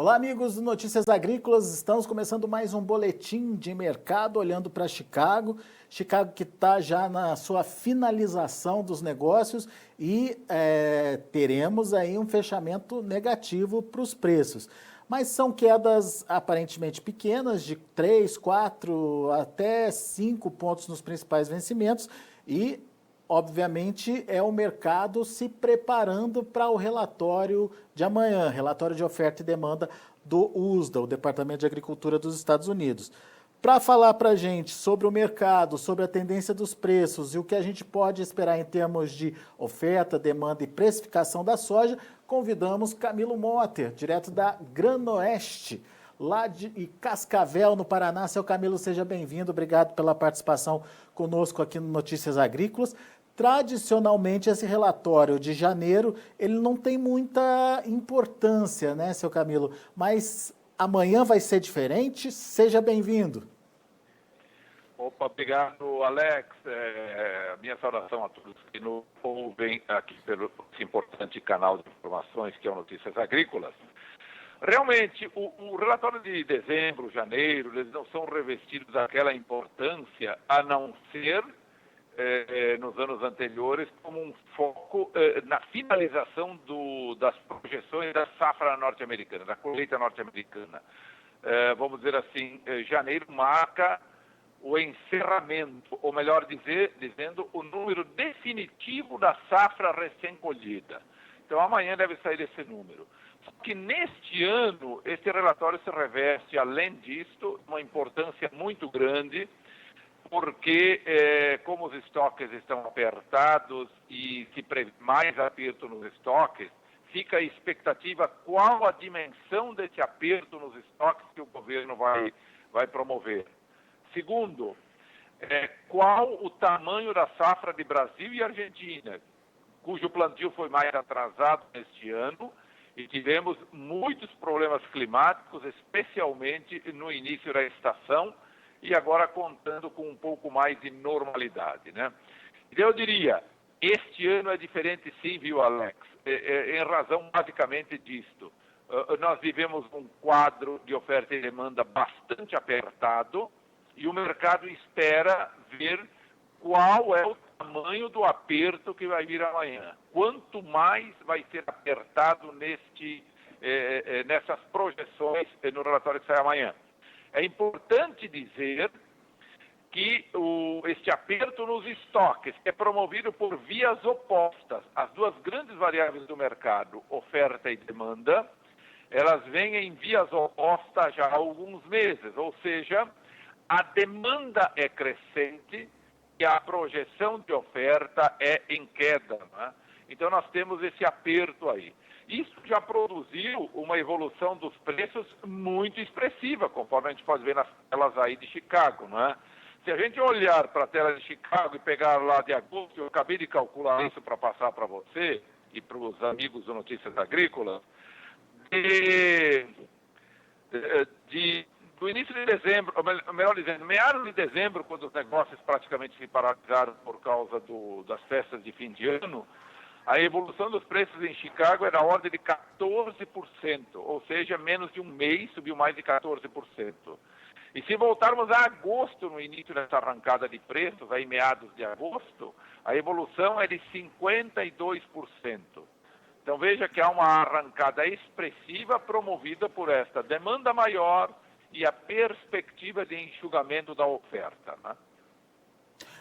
Olá, amigos do Notícias Agrícolas. Estamos começando mais um boletim de mercado olhando para Chicago. Chicago que está já na sua finalização dos negócios e teremos aí um fechamento negativo para os preços. Mas são quedas aparentemente pequenas, de 3, 4 até 5 pontos nos principais vencimentos e, obviamente, é o mercado se preparando para o relatório de amanhã, relatório de oferta e demanda do USDA, o Departamento de Agricultura dos Estados Unidos. Para falar para a gente sobre o mercado, sobre a tendência dos preços e o que a gente pode esperar em termos de oferta, demanda e precificação da soja, convidamos Camilo Motter, direto da Granoeste, lá de Cascavel, no Paraná. Seu Camilo, seja bem-vindo. Obrigado pela participação conosco aqui no Notícias Agrícolas. Tradicionalmente, esse relatório de janeiro, ele não tem muita importância, né, seu Camilo? Mas amanhã vai ser diferente. Seja bem-vindo. Opa, obrigado, Alex. Minha saudação a todos que nos ouvem aqui pelo esse importante canal de informações que é o Notícias Agrícolas. Realmente, o relatório de dezembro, janeiro, eles não são revestidos daquela importância, a não ser nos anos anteriores, como um foco na finalização das projeções da safra norte-americana, da colheita norte-americana. Vamos dizer assim, janeiro marca o encerramento, ou melhor dizendo, o número definitivo da safra recém-colhida. Então, amanhã deve sair esse número. Só que neste ano, esse relatório se reveste, além disto, uma importância muito grande, porque como os estoques estão apertados e se prevê mais aperto nos estoques, fica a expectativa qual a dimensão desse aperto nos estoques que o governo vai promover. Segundo, qual o tamanho da safra de Brasil e Argentina, cujo plantio foi mais atrasado neste ano e tivemos muitos problemas climáticos, especialmente no início da estação, e agora contando com um pouco mais de normalidade, né? Eu diria, este ano é diferente sim, viu, Alex? Em razão basicamente disto. Nós vivemos um quadro de oferta e demanda bastante apertado e o mercado espera ver qual é o tamanho do aperto que vai vir amanhã. Quanto mais vai ser apertado nessas projeções no relatório que sai amanhã. É importante dizer que este aperto nos estoques é promovido por vias opostas. As duas grandes variáveis do mercado, oferta e demanda, elas vêm em vias opostas já há alguns meses, ou seja, a demanda é crescente e a projeção de oferta é em queda, né? Então nós temos esse aperto aí. Isso já produziu uma evolução dos preços muito expressiva, conforme a gente pode ver nas telas aí de Chicago, né? Se a gente olhar para a tela de Chicago e pegar lá de agosto, eu acabei de calcular isso para passar para você e para os amigos do Notícias Agrícolas, do início de dezembro, ou melhor dizendo, meados de dezembro, quando os negócios praticamente se paralisaram por causa das festas de fim de ano, a evolução dos preços em Chicago era da ordem de 14%, ou seja, menos de um mês subiu mais de 14%. E se voltarmos a agosto, no início dessa arrancada de preços, aí meados de agosto, a evolução é de 52%. Então veja que há uma arrancada expressiva promovida por esta demanda maior e a perspectiva de enxugamento da oferta, né?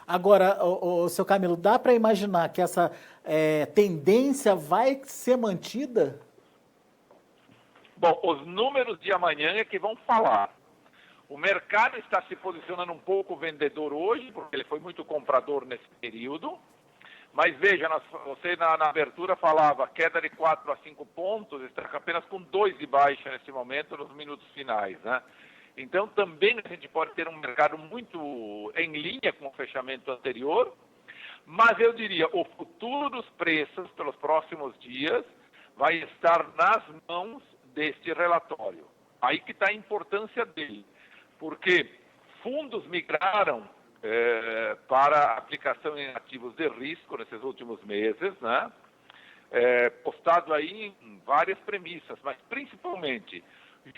Agora, seu Camilo, dá para imaginar que essa tendência vai ser mantida? Bom, os números de amanhã é que vão falar. O mercado está se posicionando um pouco vendedor hoje, porque ele foi muito comprador nesse período. Mas veja, você na abertura falava queda de 4 a 5 pontos, está apenas com 2 de baixa nesse momento, nos minutos finais, né? Então, também a gente pode ter um mercado muito em linha com o fechamento anterior, mas eu diria, o futuro dos preços pelos próximos dias vai estar nas mãos deste relatório. Aí que está a importância dele, porque fundos migraram para aplicação em ativos de risco nesses últimos meses, né? Postado aí em várias premissas, mas principalmente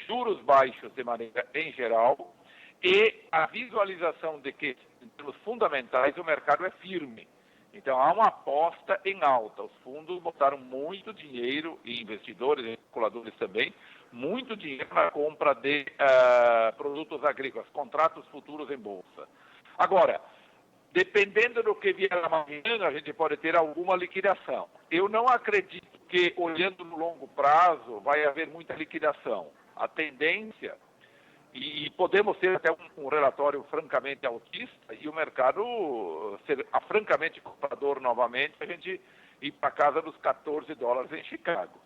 juros baixos de maneira em geral e a visualização de que, em termos fundamentais, o mercado é firme. Então, há uma aposta em alta. Os fundos botaram muito dinheiro, e investidores, e especuladores também, muito dinheiro na compra de produtos agrícolas, contratos futuros em bolsa. Agora, dependendo do que vier amanhã, a gente pode ter alguma liquidação. Eu não acredito que, olhando no longo prazo, vai haver muita liquidação. A tendência, e podemos ter até um relatório francamente autista, e o mercado ser francamente comprador novamente, a gente ir para casa dos $14 em Chicago.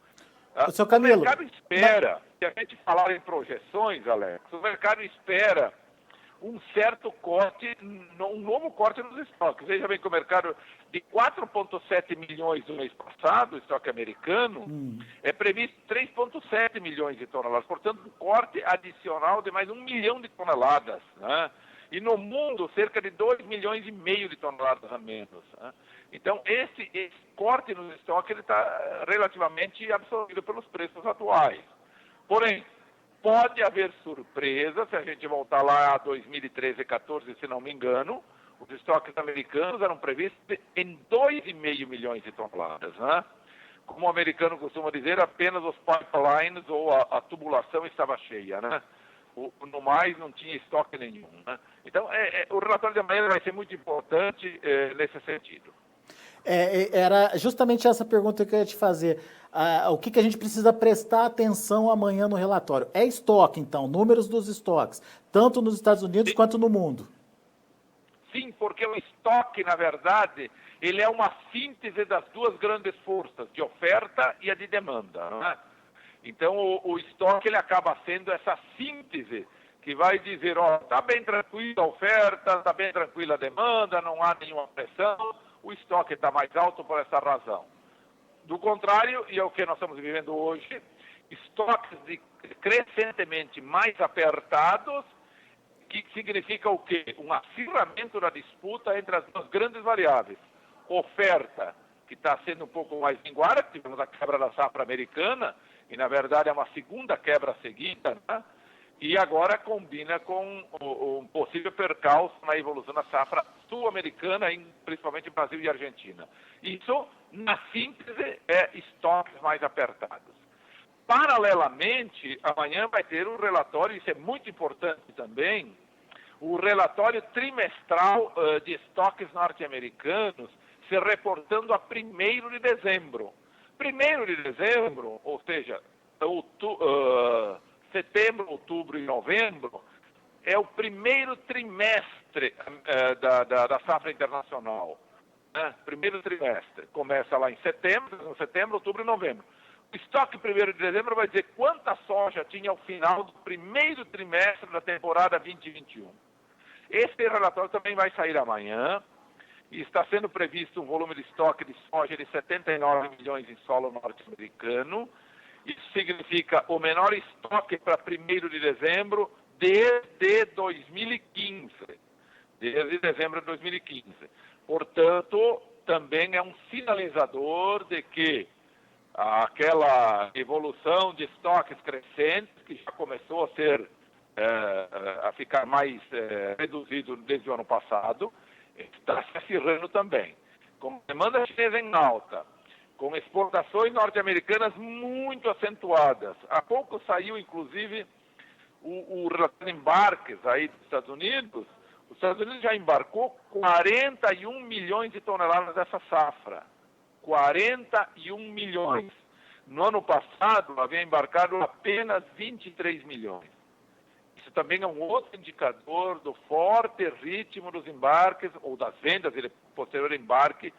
Seu Camilo, o mercado espera, se a gente falar em projeções, Alex, o mercado espera um certo corte, um novo corte nos estoques. Veja bem que o mercado de 4,7 milhões no mês passado, o estoque americano, é previsto 3,7 milhões de toneladas. Portanto, um corte adicional de mais 1 milhão de toneladas. Né? E no mundo, cerca de 2 milhões e meio de toneladas a menos. Né? Então, esse corte nos estoques está relativamente absorvido pelos preços atuais. Porém, pode haver surpresa, se a gente voltar lá a 2013 e 2014, se não me engano, os estoques americanos eram previstos em 2,5 milhões de toneladas. Né? Como o americano costuma dizer, apenas os pipelines ou a tubulação estava cheia. Né? No mais, não tinha estoque nenhum. Né? Então, o relatório de amanhã vai ser muito importante nesse sentido. Era justamente essa pergunta que eu ia te fazer. O que a gente precisa prestar atenção amanhã no relatório? É estoque, então, números dos estoques, tanto nos Estados Unidos quanto no mundo. Sim, porque o estoque, na verdade, ele é uma síntese das duas grandes forças, de oferta e a de demanda. Não é? Então, o estoque ele acaba sendo essa síntese que vai dizer, está bem tranquila a oferta, está bem tranquila a demanda, não há nenhuma pressão, o estoque está mais alto por essa razão. Do contrário, e é o que nós estamos vivendo hoje, estoques crescentemente mais apertados, que significa o quê? Um acirramento da disputa entre as duas grandes variáveis. Oferta, que está sendo um pouco mais minguada, tivemos a quebra da safra americana, e na verdade é uma segunda quebra seguida, né? E agora combina com um possível percalço na evolução da safra sul-americana, principalmente Brasil e Argentina. Isso, na síntese, é estoques mais apertados. Paralelamente, amanhã vai ter um relatório, isso é muito importante também, o relatório trimestral de estoques norte-americanos, se reportando a 1º de dezembro. 1º de dezembro, ou seja, setembro, outubro e novembro, é o primeiro trimestre da safra internacional. Né? Primeiro trimestre. Começa lá em setembro, outubro e novembro. O estoque 1º de dezembro vai dizer quanta soja tinha ao final do primeiro trimestre da temporada 2021. Esse relatório também vai sair amanhã e está sendo previsto um volume de estoque de soja de 79 milhões em solo norte-americano. Isso significa o menor estoque para 1º de dezembro desde 2015. Desde dezembro de 2015. Portanto, também é um sinalizador de que aquela evolução de estoques crescentes, que já começou a ser a ficar mais reduzido desde o ano passado, está se acirrando também. Com demanda chinesa em alta, com exportações norte-americanas muito acentuadas. Há pouco saiu, inclusive, o relatório de embarques aí dos Estados Unidos. Os Estados Unidos já embarcou 41 milhões de toneladas dessa safra. 41 milhões. No ano passado, havia embarcado apenas 23 milhões. Isso também é um outro indicador do forte ritmo dos embarques, ou das vendas e posterior embarque,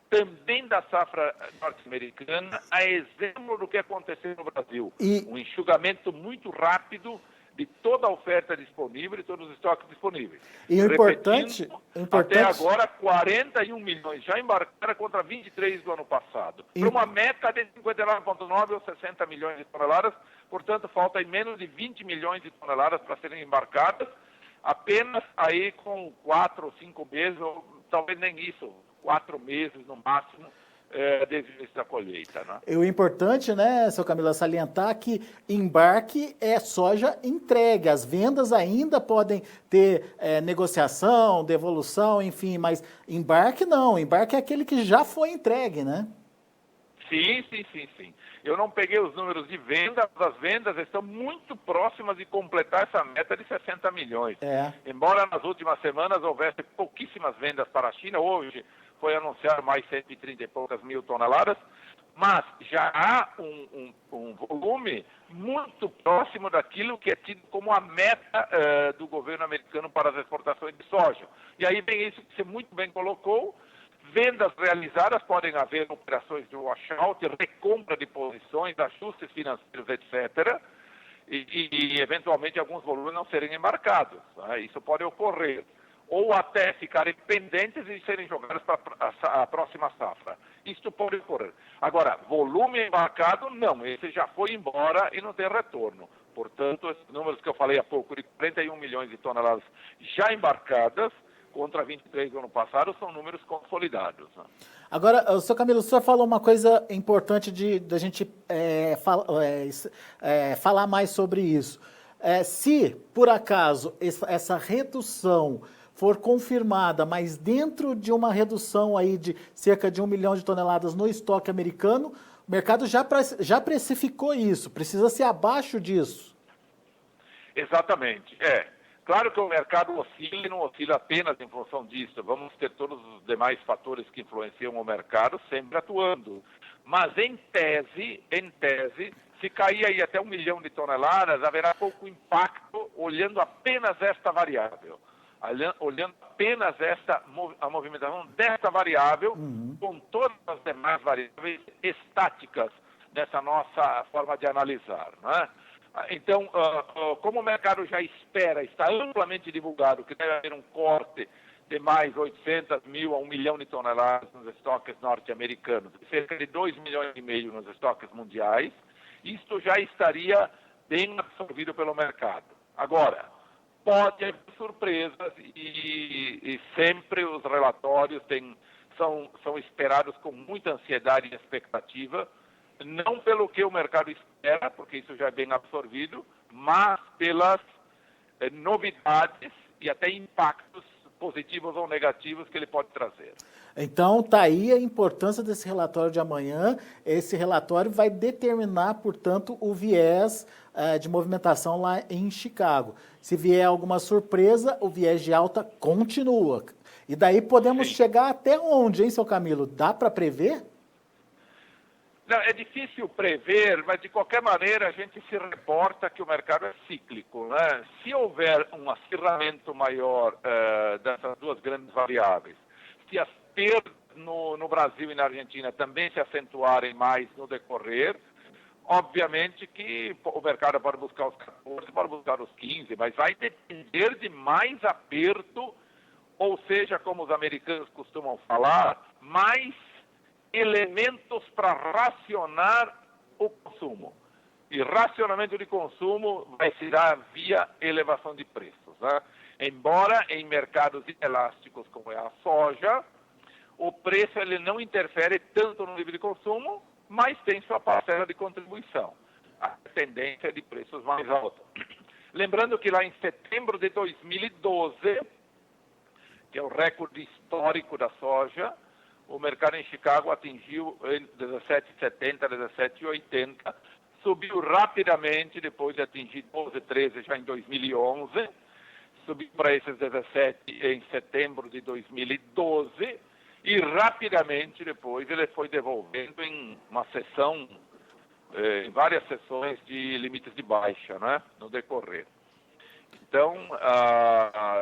também da safra norte-americana, a exemplo do que aconteceu no Brasil. Um enxugamento muito rápido de toda a oferta disponível e todos os estoques disponíveis. E o importante... Até agora, 41 milhões já embarcaram contra 23 do ano passado. Para uma meta de 59,9 ou 60 milhões de toneladas, portanto, falta aí menos de 20 milhões de toneladas para serem embarcadas, apenas aí com 4 ou 5 meses, ou talvez nem isso, 4 meses no máximo, desde o início da colheita. Né? E o importante, né, seu Camilo, é salientar que embarque é soja entregue. As vendas ainda podem ter negociação, devolução, enfim, mas embarque não. Embarque é aquele que já foi entregue, né? Sim. Eu não peguei os números de venda, mas as vendas estão muito próximas de completar essa meta de 60 milhões. Embora nas últimas semanas houvesse pouquíssimas vendas para a China, hoje foi anunciado mais 130 e poucas mil toneladas, mas já há um volume muito próximo daquilo que é tido como a meta do governo americano para as exportações de soja. E aí vem isso que você muito bem colocou. Vendas realizadas, podem haver operações de washout, recompra de posições, ajustes financeiros, etc. E eventualmente, alguns volumes não serem embarcados. Né? Isso pode ocorrer. Ou até ficarem pendentes e serem jogados para a próxima safra. Isso pode ocorrer. Agora, volume embarcado, não. Esse já foi embora e não tem retorno. Portanto, esses números que eu falei há pouco, de 41 milhões de toneladas já embarcadas, contra 23 do ano passado, são números consolidados. Né? Agora, seu Camilo, o senhor falou uma coisa importante da gente falar mais sobre isso. Se, por acaso, essa redução for confirmada, mas dentro de uma redução aí de cerca de 1 milhão de toneladas no estoque americano, o mercado já precificou isso, precisa ser abaixo disso. Exatamente, Claro que o mercado oscila e não oscila apenas em função disso. Vamos ter todos os demais fatores que influenciam o mercado sempre atuando. Mas, em tese, se cair aí até 1 milhão de toneladas, haverá pouco impacto olhando apenas esta variável. Olhando apenas a movimentação desta variável, com todas as demais variáveis estáticas nessa nossa forma de analisar, né? Então, como o mercado já espera, está amplamente divulgado que deve haver um corte de mais 800 mil a 1 milhão de toneladas nos estoques norte-americanos, cerca de 2 milhões e meio nos estoques mundiais, isto já estaria bem absorvido pelo mercado. Agora, pode haver surpresas e sempre os relatórios são esperados com muita ansiedade e expectativa, não pelo que o mercado espera, porque isso já é bem absorvido, mas pelas novidades e até impactos positivos ou negativos que ele pode trazer. Então, está aí a importância desse relatório de amanhã. Esse relatório vai determinar, portanto, o viés de movimentação lá em Chicago. Se vier alguma surpresa, o viés de alta continua. E daí podemos chegar até onde, hein, seu Camilo? Dá para prever? Não, é difícil prever, mas de qualquer maneira a gente se reporta que o mercado é cíclico, né? Se houver um acirramento maior dessas duas grandes variáveis, se as perdas no Brasil e na Argentina também se acentuarem mais no decorrer, obviamente que o mercado pode buscar os 14, pode buscar os 15, mas vai depender de mais aperto, ou seja, como os americanos costumam falar, mais elementos para racionar o consumo. E racionamento de consumo vai se dar via elevação de preços. Né? Embora em mercados inelásticos como é a soja, o preço ele não interfere tanto no nível de consumo, mas tem sua parcela de contribuição. A tendência é de preços mais altos. Lembrando que lá em setembro de 2012, que é o recorde histórico da soja, o mercado em Chicago atingiu 17,70, 17,80, subiu rapidamente depois de atingir 12, 13 já em 2011, subiu para esses 17 em setembro de 2012 e rapidamente depois ele foi devolvendo em uma sessão, em várias sessões de limites de baixa, né, no decorrer. Então,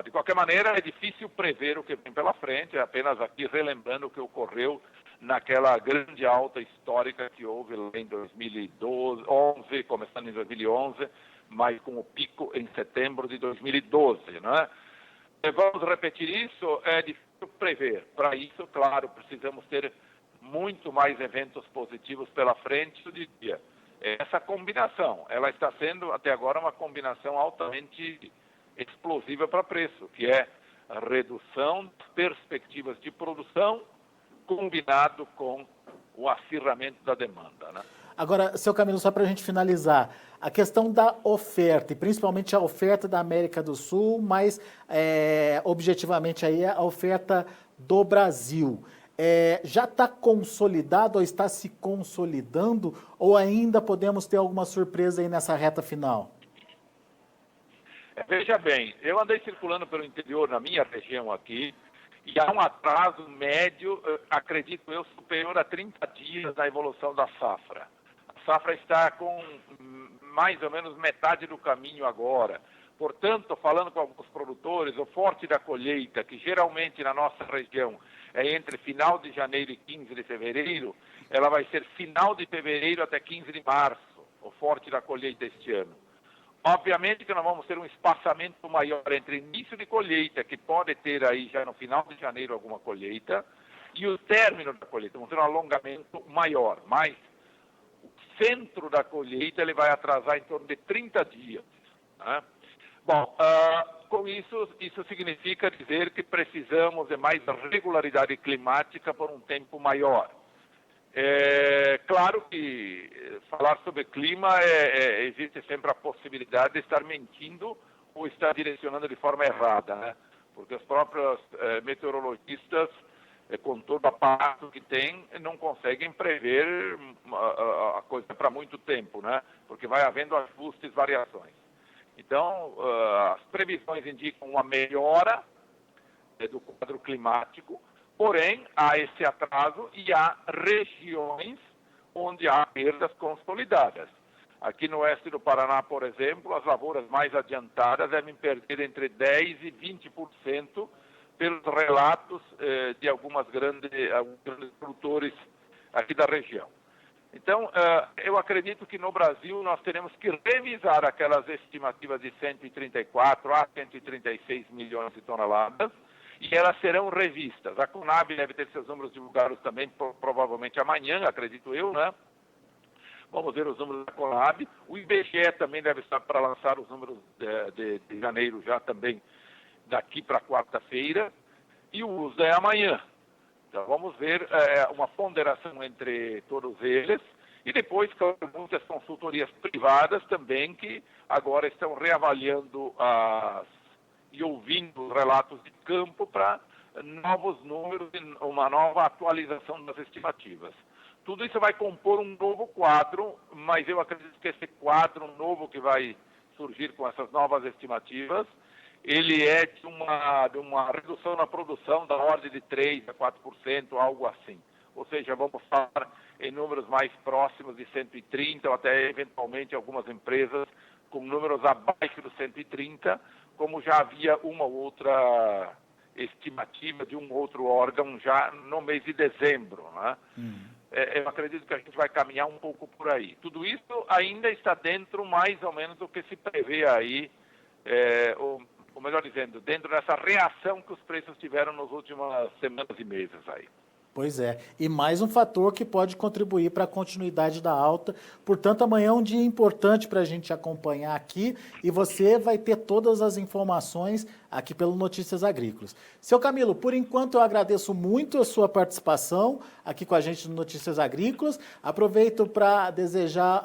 de qualquer maneira, é difícil prever o que vem pela frente, apenas aqui relembrando o que ocorreu naquela grande alta histórica que houve em 2011, começando em 2011, mas com o pico em setembro de 2012. Né? Vamos repetir isso, é difícil prever. Para isso, claro, precisamos ter muito mais eventos positivos pela frente do dia. Essa combinação, ela está sendo até agora uma combinação altamente explosiva para preço, que é a redução das perspectivas de produção combinado com o acirramento da demanda, né? Agora, seu Camilo, só para a gente finalizar, a questão da oferta, e principalmente a oferta da América do Sul, mas objetivamente aí a oferta do Brasil. Já está consolidado ou está se consolidando, ou ainda podemos ter alguma surpresa aí nessa reta final? Veja bem, eu andei circulando pelo interior, na minha região aqui, e há um atraso médio, acredito eu, superior a 30 dias na evolução da safra. A safra está com mais ou menos metade do caminho agora. Portanto, falando com alguns produtores, o forte da colheita, que geralmente na nossa região é entre final de janeiro e 15 de fevereiro, ela vai ser final de fevereiro até 15 de março, o forte da colheita este ano. Obviamente que nós vamos ter um espaçamento maior entre início de colheita, que pode ter aí já no final de janeiro alguma colheita, e o término da colheita. Vamos ter um alongamento maior, mas o centro da colheita ele vai atrasar em torno de 30 dias. Né? Bom, com isso significa dizer que precisamos de mais regularidade climática por um tempo maior. Claro que falar sobre clima existe sempre a possibilidade de estar mentindo ou estar direcionando de forma errada, né? Porque os próprios meteorologistas, com todo o aparato que tem, não conseguem prever a coisa para muito tempo, né? Porque vai havendo ajustes, variações. Então, as previsões indicam uma melhora do quadro climático. Porém, há esse atraso e há regiões onde há perdas consolidadas. Aqui no oeste do Paraná, por exemplo, as lavouras mais adiantadas devem perder entre 10% e 20% pelos relatos de alguns grandes produtores aqui da região. Então, eu acredito que no Brasil nós teremos que revisar aquelas estimativas de 134 a 136 milhões de toneladas, e elas serão revistas. A Conab deve ter seus números divulgados também, provavelmente amanhã, acredito eu, né? Vamos ver os números da Conab. O IBGE também deve estar para lançar os números de janeiro já também, daqui para quarta-feira. E o USDA é amanhã. Então, vamos ver uma ponderação entre todos eles. E depois, claro, muitas consultorias privadas também, que agora estão reavaliando e ouvindo os relatos de campo para novos números e uma nova atualização das estimativas. Tudo isso vai compor um novo quadro, mas eu acredito que esse quadro novo que vai surgir com essas novas estimativas, ele é de uma redução na produção da ordem de 3% a 4%, algo assim. Ou seja, vamos falar em números mais próximos de 130, ou até eventualmente algumas empresas com números abaixo dos 130, como já havia uma ou outra estimativa de um outro órgão já no mês de dezembro, né? Eu acredito que a gente vai caminhar um pouco por aí. Tudo isso ainda está dentro, mais ou menos, do que se prevê aí, ou melhor dizendo, dentro dessa reação que os preços tiveram nas últimas semanas e meses aí. Pois é, e mais um fator que pode contribuir para a continuidade da alta. Portanto, amanhã é um dia importante para a gente acompanhar aqui e você vai ter todas as informações aqui pelo Notícias Agrícolas. Seu Camilo, por enquanto eu agradeço muito a sua participação aqui com a gente no Notícias Agrícolas. Aproveito para desejar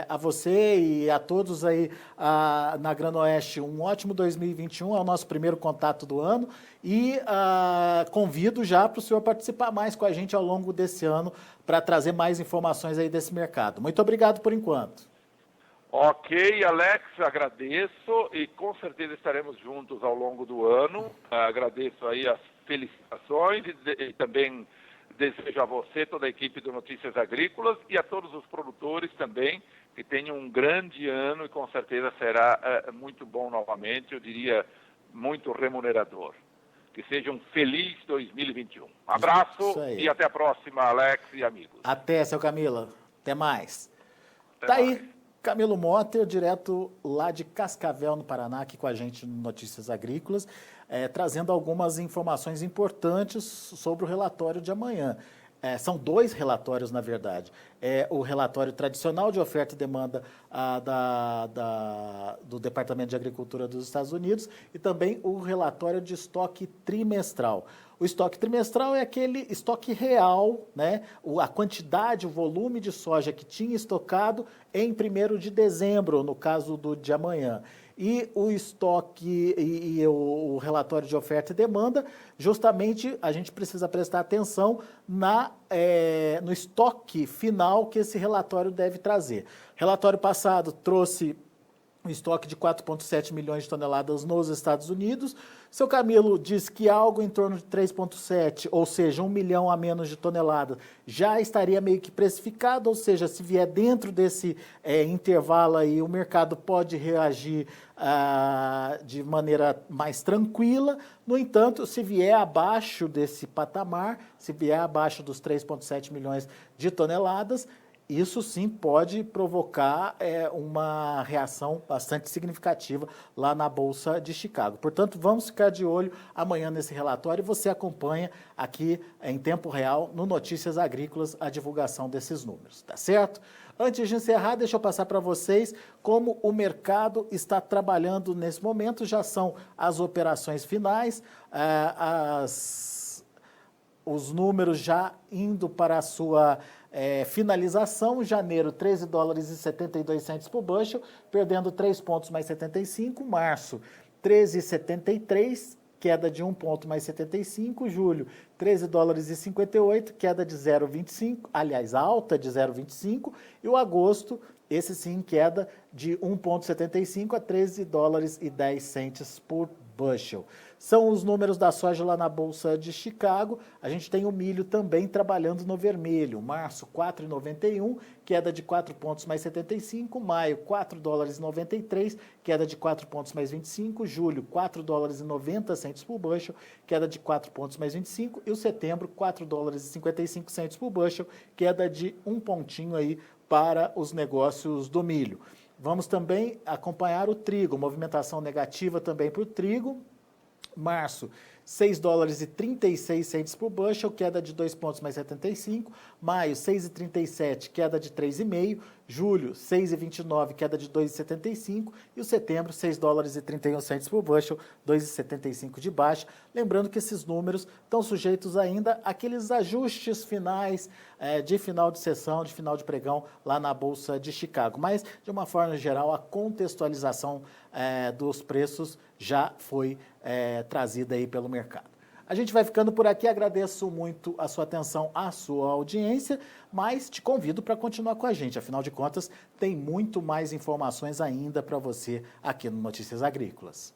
a você e a todos aí na Granoeste um ótimo 2021, é o nosso primeiro contato do ano. E convido já para o senhor participar mais com a gente ao longo desse ano para trazer mais informações aí desse mercado. Muito obrigado por enquanto. Ok, Alex, agradeço e com certeza estaremos juntos ao longo do ano. Agradeço aí as felicitações e também desejo a você, toda a equipe do Notícias Agrícolas e a todos os produtores também que tenham um grande ano e com certeza será muito bom novamente, eu diria muito remunerador. Que seja um feliz 2021. Abraço e até a próxima, Alex e amigos. Até, seu Camilo. Até mais. Tá aí, Camilo Motter, direto lá de Cascavel, no Paraná, aqui com a gente no Notícias Agrícolas, trazendo algumas informações importantes sobre o relatório de amanhã. são dois relatórios, na verdade. É o relatório tradicional de oferta e demanda do Departamento de Agricultura dos Estados Unidos e também o relatório de estoque trimestral. O estoque trimestral é aquele estoque real, né? A quantidade, o volume de soja que tinha estocado em 1º de dezembro, no caso do de amanhã. E o estoque e o relatório de oferta e demanda, justamente a gente precisa prestar atenção no estoque final que esse relatório deve trazer. Relatório passado trouxe um estoque de 4,7 milhões de toneladas nos Estados Unidos. Seu Camilo diz que algo em torno de 3,7, ou seja, 1 milhão a menos de toneladas, já estaria meio que precificado, ou seja, se vier dentro desse intervalo aí, o mercado pode reagir de maneira mais tranquila. No entanto, se vier abaixo desse patamar, se vier abaixo dos 3,7 milhões de toneladas, isso sim pode provocar uma reação bastante significativa lá na Bolsa de Chicago. Portanto, vamos ficar de olho amanhã nesse relatório e você acompanha aqui em tempo real no Notícias Agrícolas a divulgação desses números, tá certo? Antes de encerrar, deixa eu passar para vocês como o mercado está trabalhando nesse momento. Já são as operações finais, os números já indo para a sua finalização. Janeiro, 13 dólares e 72 centes por bushel, perdendo 3 pontos mais 75. Março, 13,73, queda de 1 ponto mais 75. Julho, 13 dólares e 58, queda de 0,25, aliás, alta de 0,25. E o agosto, esse sim, queda de 1,75 a 13 dólares e 10 centes por bushel. São os números da soja lá na Bolsa de Chicago. A gente tem o milho também trabalhando no vermelho. Março, 4,91, queda de 4 pontos mais 75. Maio, 4 dólares e 93, queda de 4 pontos mais 25. Julho, 4 dólares e 90 centes por bushel, queda de 4 pontos mais 25. E o setembro, 4 dólares e 55 centes por bushel, queda de 1 pontinho aí para os negócios do milho. Vamos também acompanhar o trigo, movimentação negativa também para o trigo. Março, 6 dólares e 36 centes por bushel, queda de 2 pontos mais 75. Maio, 6,37, queda de 3,5. Julho, 6,29, queda de 2,75. E o setembro, 6 dólares e 31 centes por bushel, 2,75 de baixa. Lembrando que esses números estão sujeitos ainda àqueles ajustes finais de final de sessão, de final de pregão lá na Bolsa de Chicago. Mas, de uma forma geral, a contextualização dos preços já foi trazida aí pelo mercado. A gente vai ficando por aqui, agradeço muito a sua atenção, a sua audiência, mas te convido para continuar com a gente, afinal de contas, tem muito mais informações ainda para você aqui no Notícias Agrícolas.